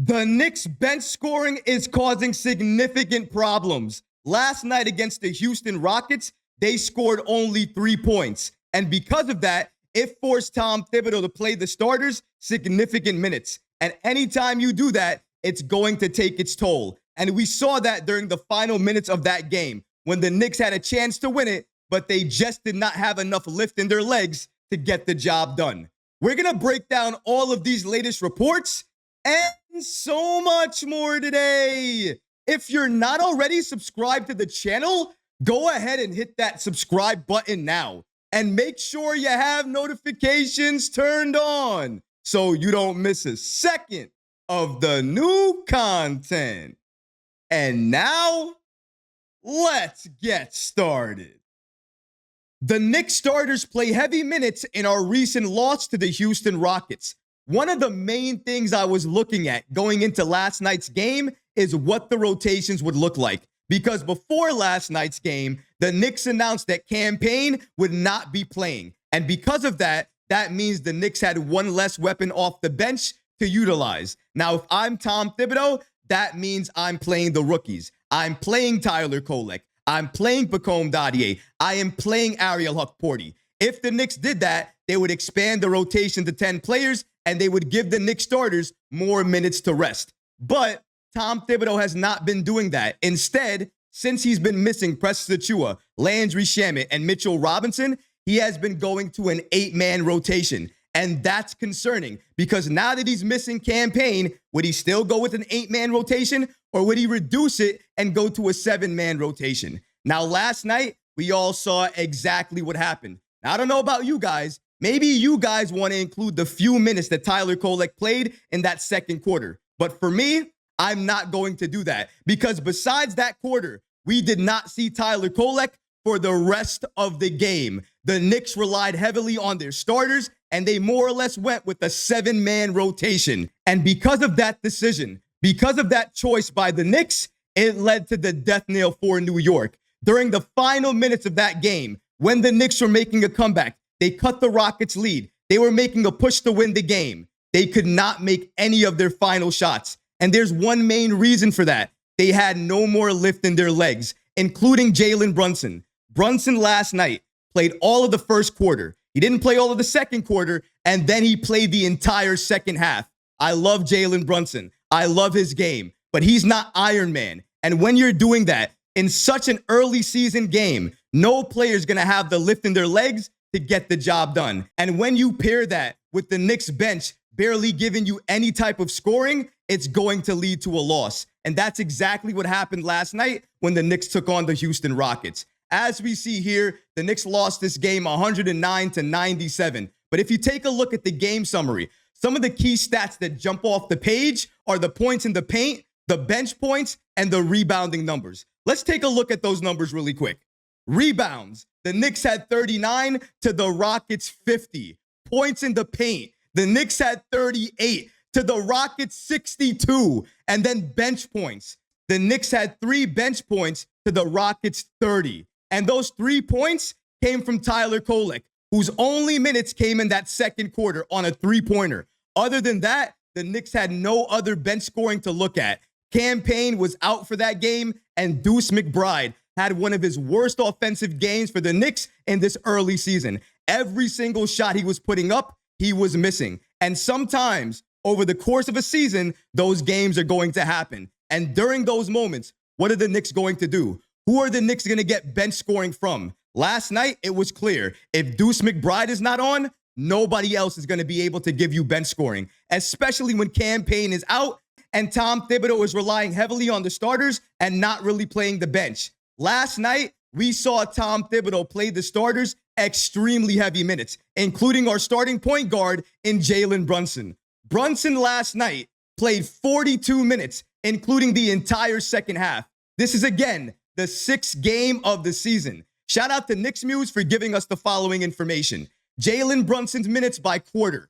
The Knicks bench scoring is causing significant problems. Last night against the Houston Rockets, they scored only 3 points. And because of that, it forced Tom Thibodeau to play the starters significant minutes. And anytime you do that, it's going to take its toll. And we saw that during the final minutes of that game when the Knicks had a chance to win it, but they just did not have enough lift in their legs to get the job done. We're going to break down all of these latest reports and so much more today. If you're not already subscribed to the channel, go ahead and hit that subscribe button now. And make sure you have notifications turned on so you don't miss a second of the new content. And now, let's get started. The Knicks starters play heavy minutes in our recent loss to the Houston Rockets. One of the main things I was looking at going into last night's game is what the rotations would look like. Because before last night's game, the Knicks announced that Cam Payne would not be playing. And because of that, that means the Knicks had one less weapon off the bench to utilize. Now, if I'm Tom Thibodeau, that means I'm playing the rookies. I'm playing Tyler Kolek. I'm playing Pacome Dadier. I am playing Ariel Hukporti. If the Knicks did that, they would expand the rotation to 10 players and they would give the Knicks starters more minutes to rest. But Tom Thibodeau has not been doing that. Instead, since he's been missing Precious Achiuwa, Landry Shamet, and Mitchell Robinson, he has been going to an 8-man rotation. And that's concerning because now that he's missing Cam Payne, would he still go with an 8-man rotation or would he reduce it and go to a 7-man rotation? Now, last night, we all saw exactly what happened. Now, I don't know about you guys. Maybe you guys want to include the few minutes that Tyler Kolek played in that second quarter. But for me, I'm not going to do that because besides that quarter, we did not see Tyler Kolek for the rest of the game. The Knicks relied heavily on their starters and they more or less went with a 7-man rotation. And because of that decision, because of that choice by the Knicks, it led to the death knell for New York. During the final minutes of that game, when the Knicks were making a comeback, they cut the Rockets' lead. They were making a push to win the game. They could not make any of their final shots. And there's one main reason for that. They had no more lift in their legs, including Jalen Brunson. Brunson last night played all of the first quarter. He didn't play all of the second quarter, and then he played the entire second half. I love Jalen Brunson. I love his game, but he's not Iron Man. And when you're doing that in such an early season game, no player is going to have the lift in their legs to get the job done. And when you pair that with the Knicks bench barely giving you any type of scoring, it's going to lead to a loss. And that's exactly what happened last night when the Knicks took on the Houston Rockets. As we see here, the Knicks lost this game 109-97. But if you take a look at the game summary, some of the key stats that jump off the page are the points in the paint, the bench points, and the rebounding numbers. Let's take a look at those numbers really quick. Rebounds, the Knicks had 39 to the Rockets 50. Points in the paint, the Knicks had 38 to the Rockets 62. And then bench points, the Knicks had 3 bench points to the Rockets 30. And those 3 points came from Tyler Kolek, whose only minutes came in that second quarter on a 3-pointer. Other than that, the Knicks had no other bench scoring to look at. Cam Payne was out for that game, and Deuce McBride had one of his worst offensive games for the Knicks in this early season. Every single shot he was putting up, he was missing. And sometimes over the course of a season, those games are going to happen. And during those moments, what are the Knicks going to do? Who are the Knicks going to get bench scoring from? Last night, it was clear. If Deuce McBride is not on, nobody else is going to be able to give you bench scoring, especially when Cam Payne is out and Tom Thibodeau is relying heavily on the starters and not really playing the bench. Last night, we saw Tom Thibodeau play the starters extremely heavy minutes, including our starting point guard in Jalen Brunson. Brunson last night played 42 minutes, including the entire second half. This is, again, the 6th game of the season. Shout out to Knicks Muse for giving us the following information. Jalen Brunson's minutes by quarter.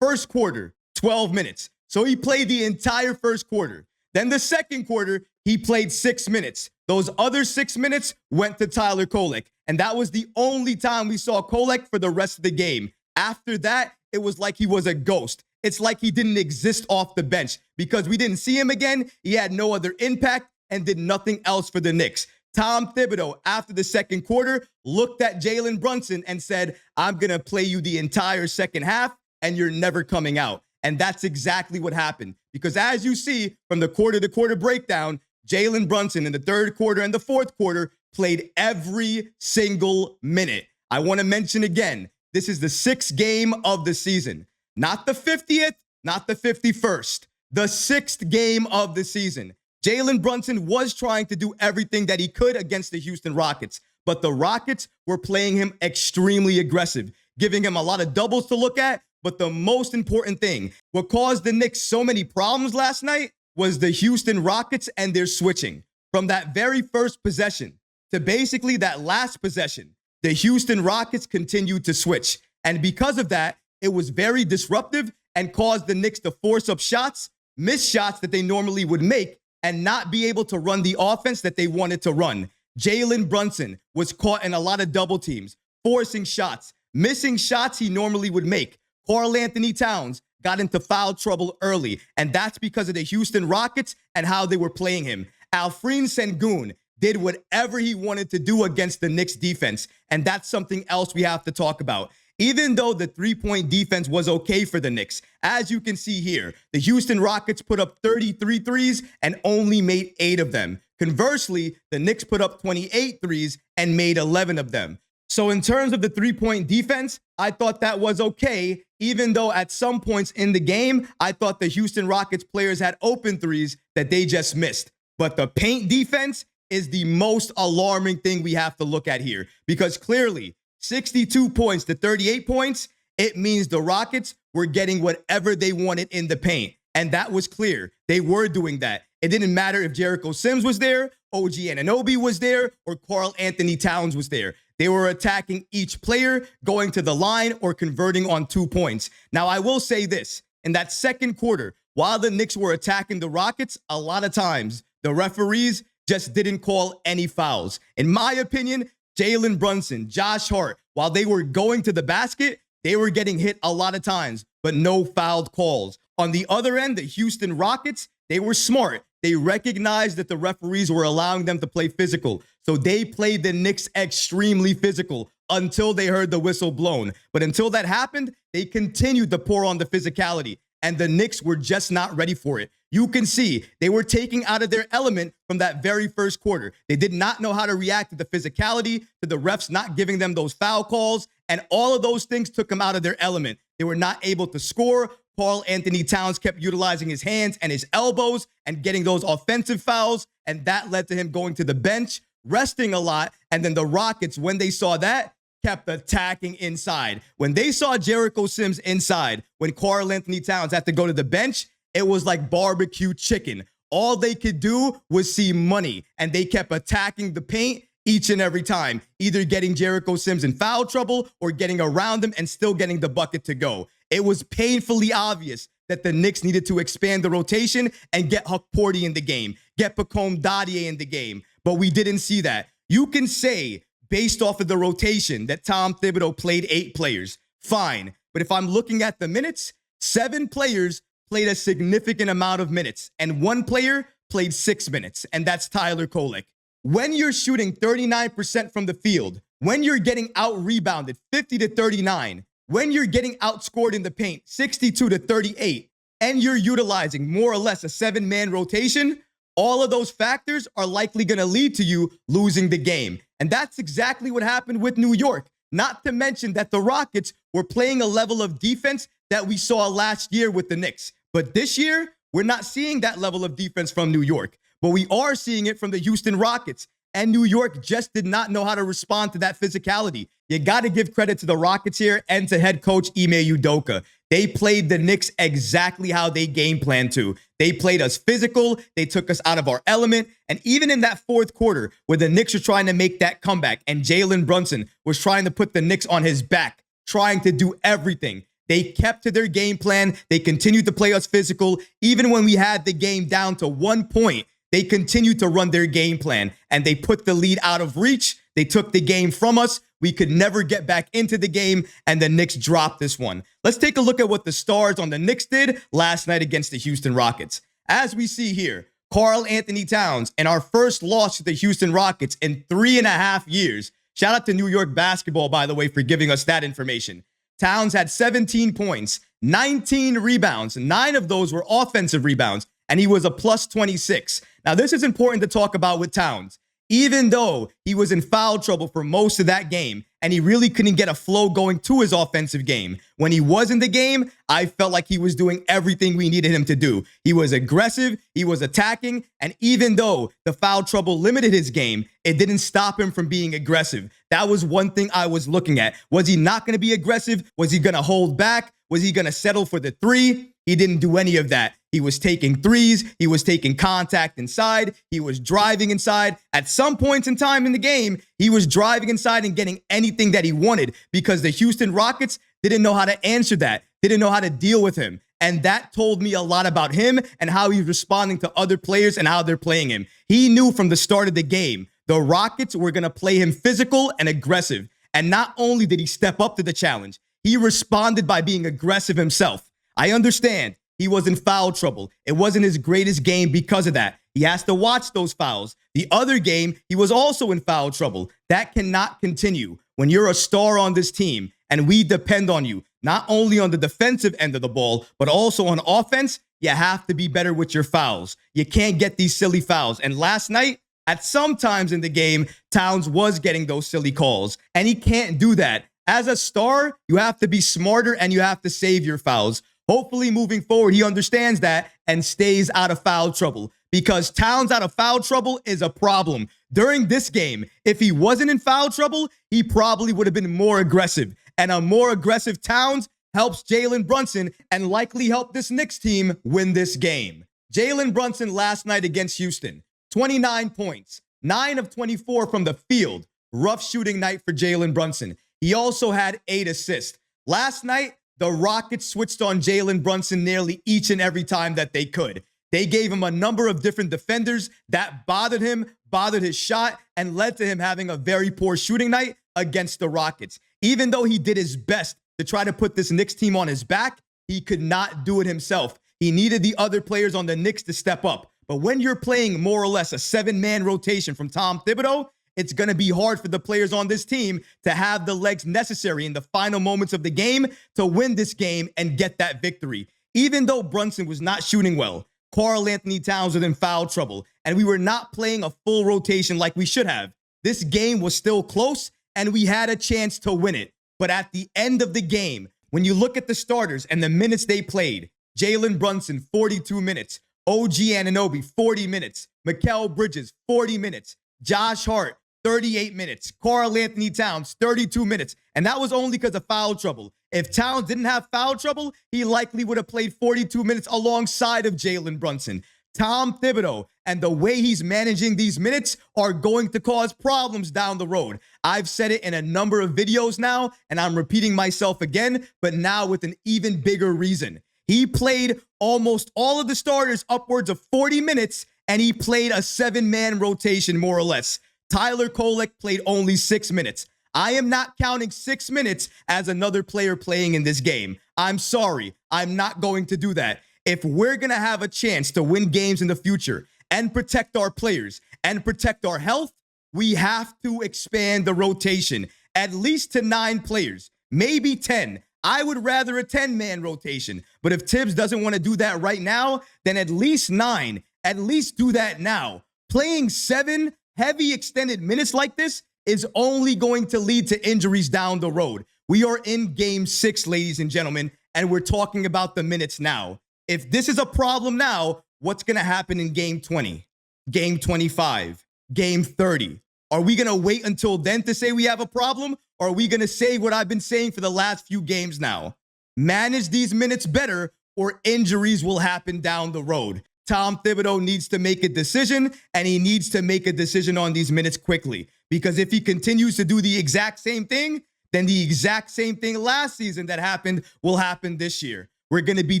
First quarter, 12 minutes. So he played the entire first quarter. Then the second quarter, he played 6 minutes. Those other 6 minutes went to Tyler Kolek. And that was the only time we saw Kolek for the rest of the game. After that, it was like he was a ghost. it's like he didn't exist off the bench because we didn't see him again. He had no other impact and did nothing else for the Knicks. Tom Thibodeau, after the second quarter, looked at Jalen Brunson and said, I'm going to play you the entire second half and you're never coming out. And that's exactly what happened. Because as you see from the quarter-to-quarter breakdown, Jalen Brunson in the third quarter and the fourth quarter played every single minute. I want to mention again, this is the 6th game of the season. Not the 50th, not the 51st. The 6th game of the season. Jalen Brunson was trying to do everything that he could against the Houston Rockets, but the Rockets were playing him extremely aggressive, giving him a lot of doubles to look at. But the most important thing, what caused the Knicks so many problems last night was the Houston Rockets and their switching. From that very first possession to basically that last possession, the Houston Rockets continued to switch. And because of that, it was very disruptive and caused the Knicks to force up shots, miss shots that they normally would make, and not be able to run the offense that they wanted to run. Jalen Brunson was caught in a lot of double teams, forcing shots, missing shots he normally would make. Karl-Anthony Towns got into foul trouble early, and that's because of the Houston Rockets and how they were playing him. Alfred Sengun did whatever he wanted to do against the Knicks defense, and that's something else we have to talk about. Even though the three-point defense was okay for the Knicks, as you can see here, the Houston Rockets put up 33 threes and only made 8 of them. Conversely, the Knicks put up 28 threes and made 11 of them. So in terms of the three-point defense, I thought that was okay, even though at some points in the game, I thought the Houston Rockets players had open threes that they just missed. But the paint defense is the most alarming thing we have to look at here, because clearly 62 points to 38 points, it means the Rockets were getting whatever they wanted in the paint. And that was clear. They were doing that. It didn't matter if Jericho Sims was there, OG Anunoby was there, or Karl-Anthony Towns was there. They were attacking each player, going to the line, or converting on 2 points. Now, I will say this. In that second quarter, while the Knicks were attacking the Rockets, a lot of times, the referees just didn't call any fouls. In my opinion, Jalen Brunson, Josh Hart, while they were going to the basket, they were getting hit a lot of times, but no fouled calls. On the other end, the Houston Rockets, they were smart. They recognized that the referees were allowing them to play physical. So they played the Knicks extremely physical until they heard the whistle blown. But until that happened, they continued to pour on the physicality. And the Knicks were just not ready for it. You can see they were taking out of their element from that very first quarter. They did not know how to react to the physicality, to the refs not giving them those foul calls, and all of those things took them out of their element. They were not able to score. Karl-Anthony Towns kept utilizing his hands and his elbows and getting those offensive fouls, and that led to him going to the bench, resting a lot, and then the Rockets, when they saw that, kept attacking inside. When they saw Jericho Sims inside, when Karl-Anthony Towns had to go to the bench, it was like barbecue chicken. All they could do was see money, and they kept attacking the paint each and every time, either getting Jericho Sims in foul trouble or getting around him and still getting the bucket to go. It was painfully obvious that the Knicks needed to expand the rotation and get Huck Porty in the game, get Pacome Dadier in the game, but we didn't see that. You can say, based off of the rotation, that Tom Thibodeau played 8 players. Fine. But if I'm looking at the minutes, 7 players played a significant amount of minutes, and 1 player played 6 minutes, and that's Tyler Kolek. When you're shooting 39% from the field, when you're getting out-rebounded 50 to 39, when you're getting outscored in the paint 62 to 38, and you're utilizing more or less a 7-man rotation, all of those factors are likely going to lead to you losing the game. And that's exactly what happened with New York. Not to mention that the Rockets were playing a level of defense that we saw last year with the Knicks. But this year, we're not seeing that level of defense from New York. But we are seeing it from the Houston Rockets. And New York just did not know how to respond to that physicality. You got to give credit to the Rockets here and to head coach Ime Udoka. They played the Knicks exactly how they game planned to. They played us physical. They took us out of our element. And even in that fourth quarter, where the Knicks were trying to make that comeback and Jalen Brunson was trying to put the Knicks on his back, trying to do everything, they kept to their game plan. They continued to play us physical. Even when we had the game down to 1 point, they continued to run their game plan, and they put the lead out of reach. They took the game from us We could never get back into the game, and the Knicks dropped this one. Let's take a look at what the stars on the Knicks did last night against the Houston Rockets. As we see here, Karl-Anthony Towns, in our first loss to the Houston Rockets in 3.5 years. Shout out to New York basketball, by the way, for giving us that information. Towns had 17 points, 19 rebounds. 9 of those were offensive rebounds, and he was a plus 26. Now, this is important to talk about with Towns. Even though he was in foul trouble for most of that game, and he really couldn't get a flow going to his offensive game, when he was in the game, I felt like he was doing everything we needed him to do. He was aggressive, he was attacking, and even though the foul trouble limited his game, it didn't stop him from being aggressive. That was one thing I was looking at. Was he not going to be aggressive? Was he going to hold back? Was he going to settle for the three? He didn't do any of that. He was taking threes. He was taking contact inside. He was driving inside. At some points in time in the game, he was driving inside and getting anything that he wanted because the Houston Rockets didn't know how to answer that, didn't know how to deal with him. And that told me a lot about him and how he's responding to other players and how they're playing him. He knew from the start of the game, the Rockets were going to play him physical and aggressive. And not only did he step up to the challenge, he responded by being aggressive himself. I understand he was in foul trouble. It wasn't his greatest game because of that. He has to watch those fouls. The other game, he was also in foul trouble. That cannot continue. When you're a star on this team and we depend on you, not only on the defensive end of the ball, but also on offense, you have to be better with your fouls. You can't get these silly fouls. And last night, at some times in the game, Towns was getting those silly calls, and he can't do that. As a star, you have to be smarter and you have to save your fouls. Hopefully, moving forward, he understands that and stays out of foul trouble, because Towns out of foul trouble is a problem. During this game, if he wasn't in foul trouble, he probably would have been more aggressive. And a more aggressive Towns helps Jalen Brunson and likely help this Knicks team win this game. Jalen Brunson last night against Houston, 29 points, 9 of 24 from the field. Rough shooting night for Jalen Brunson. He also had 8 assists. Last night, the Rockets switched on Jalen Brunson nearly each and every time that they could. They gave him a number of different defenders that bothered him, bothered his shot, and led to him having a very poor shooting night against the Rockets. Even though he did his best to try to put this Knicks team on his back, he could not do it himself. He needed the other players on the Knicks to step up. But when you're playing more or less a 7-man rotation from Tom Thibodeau, it's going to be hard for the players on this team to have the legs necessary in the final moments of the game to win this game and get that victory. Even though Brunson was not shooting well, Karl-Anthony Towns was in foul trouble, and we were not playing a full rotation like we should have. This game was still close, and we had a chance to win it. But at the end of the game, when you look at the starters and the minutes they played, Jalen Brunson, 42 minutes. OG Anunoby, 40 minutes. Mikal Bridges, 40 minutes. Josh Hart, 38 minutes. Karl-Anthony Towns, 32 minutes. And that was only because of foul trouble. If Towns didn't have foul trouble, he likely would have played 42 minutes alongside of Jalen Brunson. Tom Thibodeau and the way he's managing these minutes are going to cause problems down the road. I've said it in a number of videos now, and I'm repeating myself again, but now with an even bigger reason. He played almost all of the starters upwards of 40 minutes, and he played a 7-man rotation, more or less. Tyler Kolek played only 6 minutes. I am not counting 6 minutes as another player playing in this game. I'm sorry. I'm not going to do that. If we're going to have a chance to win games in the future and protect our players and protect our health, we have to expand the rotation at least to 9 players, maybe 10. I would rather a 10-man rotation. But if Tibbs doesn't want to do that right now, then at least 9. At least do that now. Playing 7 heavy extended minutes like this is only going to lead to injuries down the road. We are in game 6, ladies and gentlemen, and we're talking about the minutes now. If this is a problem now, what's going to happen in game 20, game 25, game 30? Are we going to wait until then to say we have a problem? Or are we going to say what I've been saying for the last few games now? Manage these minutes better or injuries will happen down the road. Tom Thibodeau needs to make a decision, and he needs to make a decision on these minutes quickly. Because if he continues to do the exact same thing, then the exact same thing last season that happened will happen this year. We're going to be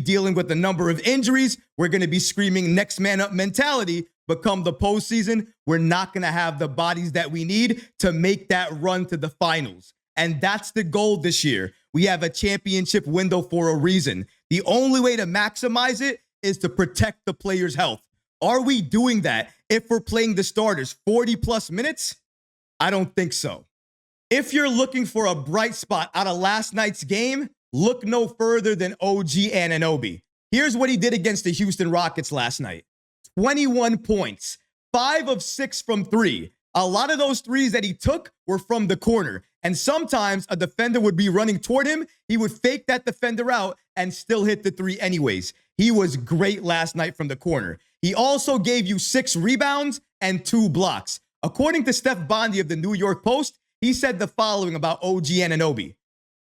dealing with a number of injuries. We're going to be screaming next man up mentality. but come the postseason, we're not going to have the bodies that we need to make that run to the finals. And that's the goal this year. We have a championship window for a reason. The only way to maximize it is to protect the players' health. Are we doing that if we're playing the starters 40 plus minutes? I don't think so. If you're looking for a bright spot out of last night's game, look no further than OG Anunoby. Here's what he did against the Houston Rockets last night. 21 points, 5 of 6 from 3. A lot of those threes that he took were from the corner. And sometimes a defender would be running toward him. He would fake that defender out and still hit the three anyways. He was great last night from the corner. He also gave you 6 rebounds and 2 blocks. According to Steph Bondy of the New York Post, he said the following about OG Anunoby.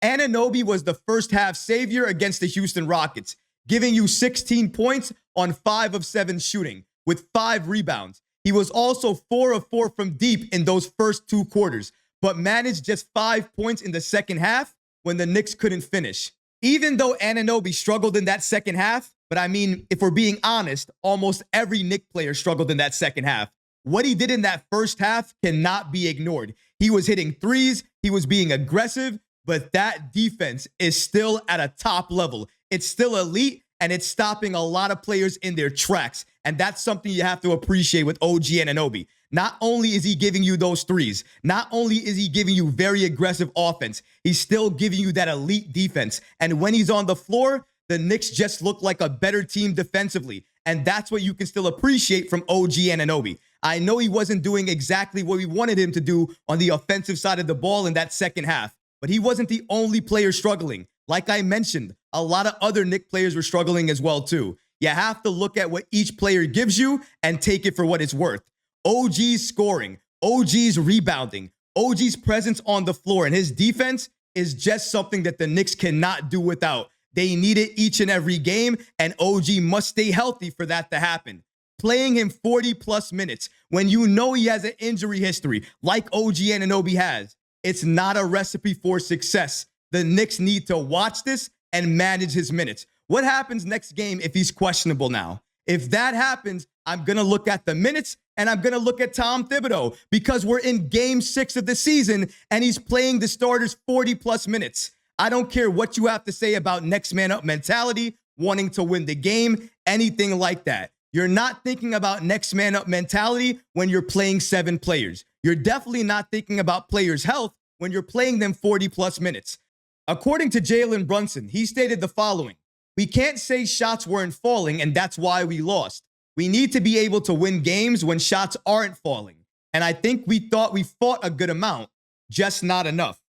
Anunoby was the first half savior against the Houston Rockets, giving you 16 points on 5 of 7 shooting with 5 rebounds. He was also 4 of 4 from deep in those first 2 quarters, but managed just 5 points in the second half when the Knicks couldn't finish. Even though Anunoby struggled in that second half, but I mean, if we're being honest, almost every Knicks player struggled in that second half. What he did in that first half cannot be ignored. He was hitting threes, he was being aggressive, but that defense is still at a top level. It's still elite, and it's stopping a lot of players in their tracks. And that's something you have to appreciate with OG Anunoby. Not only is he giving you those threes, not only is he giving you very aggressive offense, he's still giving you that elite defense. And when he's on the floor, the Knicks just look like a better team defensively. And that's what you can still appreciate from OG Anunoby. I know he wasn't doing exactly what we wanted him to do on the offensive side of the ball in that second half, but he wasn't the only player struggling. Like I mentioned, a lot of other Knicks players were struggling as well too. You have to look at what each player gives you and take it for what it's worth. OG's scoring, OG's rebounding, OG's presence on the floor, and his defense is just something that the Knicks cannot do without. They need it each and every game, and OG must stay healthy for that to happen. Playing him 40 plus minutes when you know he has an injury history like OG Anunoby has, it's not a recipe for success. The Knicks need to watch this and manage his minutes. What happens next game if he's questionable now? If that happens, I'm going to look at the minutes and I'm going to look at Tom Thibodeau because we're in game 6 of the season and he's playing the starters 40 plus minutes. I don't care what you have to say about next man up mentality, wanting to win the game, anything like that. You're not thinking about next man up mentality when you're playing 7 players. You're definitely not thinking about players' health when you're playing them 40 plus minutes. According to Jalen Brunson, he stated the following: "We can't say shots weren't falling and that's why we lost. We need to be able to win games when shots aren't falling. And I think we thought we fought a good amount, just not enough."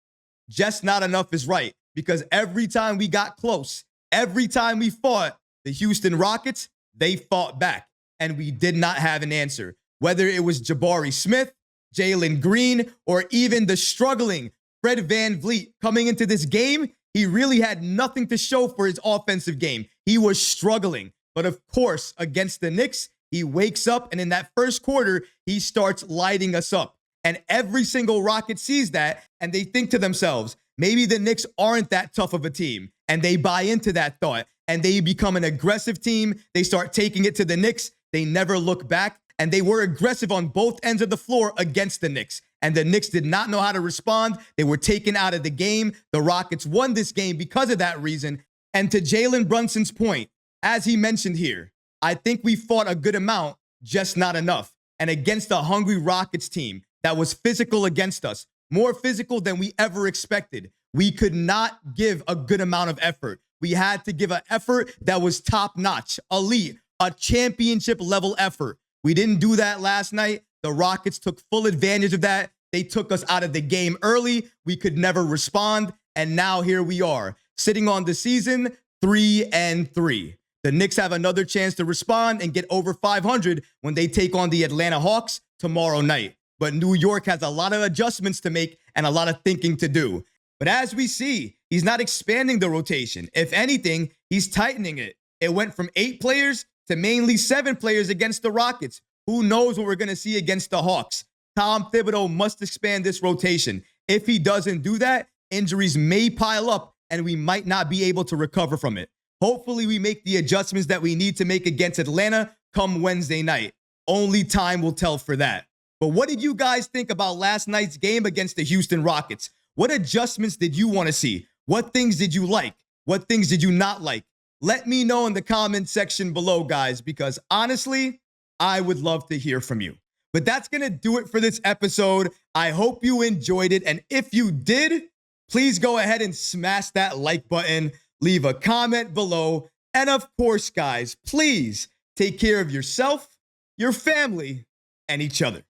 Just not enough is right, because every time we got close, every time we fought the Houston Rockets, they fought back, and we did not have an answer. Whether it was Jabari Smith, Jalen Green, or even the struggling Fred VanVleet coming into this game, he really had nothing to show for his offensive game. He was struggling. But of course, against the Knicks, he wakes up, and in that first quarter, he starts lighting us up. And every single Rocket sees that, and they think to themselves, maybe the Knicks aren't that tough of a team. And they buy into that thought, and they become an aggressive team. They start taking it to the Knicks. They never look back, and they were aggressive on both ends of the floor against the Knicks. And the Knicks did not know how to respond. They were taken out of the game. The Rockets won this game because of that reason. And to Jalen Brunson's point, as he mentioned here, I think we fought a good amount, just not enough. And against a hungry Rockets team that was physical against us, more physical than we ever expected, we could not give a good amount of effort. We had to give an effort that was top-notch, elite, a championship level effort. We didn't do that last night. The Rockets took full advantage of that. They took us out of the game early. We could never respond. And now here we are, sitting on the season 3-3. The Knicks have another chance to respond and get over 500 when they take on the Atlanta Hawks tomorrow night. But New York has a lot of adjustments to make and a lot of thinking to do. But as we see, he's not expanding the rotation. If anything, he's tightening it. It went from 8 players to mainly 7 players against the Rockets. Who knows what we're going to see against the Hawks? Tom Thibodeau must expand this rotation. If he doesn't do that, injuries may pile up and we might not be able to recover from it. Hopefully we make the adjustments that we need to make against Atlanta come Wednesday night. Only time will tell for that. But what did you guys think about last night's game against the Houston Rockets? What adjustments did you want to see? What things did you like? What things did you not like? Let me know in the comment section below, guys, because honestly, I would love to hear from you. But that's going to do it for this episode. I hope you enjoyed it. And if you did, please go ahead and smash that like button, leave a comment below. And of course, guys, please take care of yourself, your family, and each other.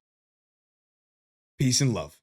Peace and love.